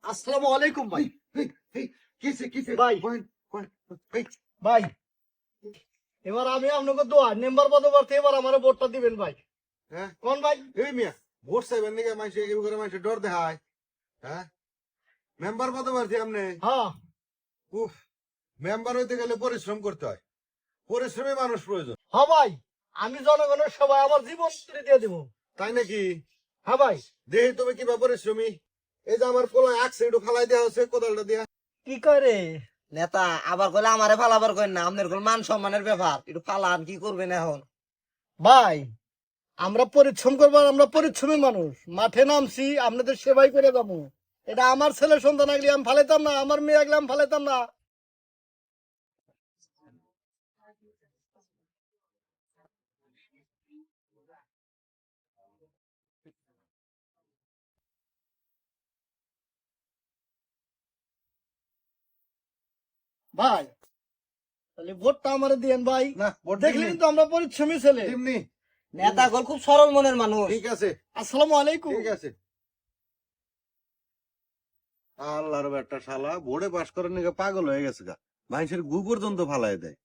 আসসালামু আলাইকুম ভাই। কিসে ভাই। ভাই এবার আমি আপনাকে দোয়া মেম্বার পদপ্রার্থী এবার আমার ভোটটা দিবেন ভাই। হ্যাঁ কোন ভাই? এই মিয়া ভোট চাইবেন নাকি মানুষ এই করে মানুষ ডর দেখায় হ্যাঁ মেম্বার পদপ্রার্থী আপনি হ্যাঁ উফ মেম্বার হইতে গেলে পরিশ্রম করতে হয় পরিশ্রমী মানুষ প্রয়োজন হ্যাঁ ভাই, আমি জনগণের সবাই আমার জীবন তুলে দিয়ে দিব। তাই নাকি হ্যাঁ ভাই। দেহি তুমি কিবা পরিশ্রমী এই যে আমার পোলা আকছে একটু ফালাই দেওয়া হচ্ছে কোদালটা দিয়া কি করে নেতা আবার কইলে আমারে ফালাবার কইন না, আপনার কোন মান সম্মানের ব্যাপার, একটু ফালান, কি করবেন এখন? ভাই? আমরা পরিশ্রম করবো, আমরা পরিশ্রমী মানুষ, মাঠে নামছি আপনাদের সেবাই করে যাবো। এটা আমার ছেলে সন্তান আগলে আমি ফালাইতাম না, আমার মেয়ে আগলে আমি ফালাইতাম না। ভাই তাহলে ভোটটা আমারে দিয়েন ভাই। না ভোট দেখলেন তো আমরা পরিশ্রমী ছেলে। দিমনি নেতা গোল খুব সরল মনের মানুষ। ঠিক আছে আসসালামু আলাইকুম। ঠিক আছে আল্লাহর একটা শালা ভোরে পাস করার নিকে পাগল হয়ে গেছে গা মানুষের গু পর্যন্ত ফালাই দেয়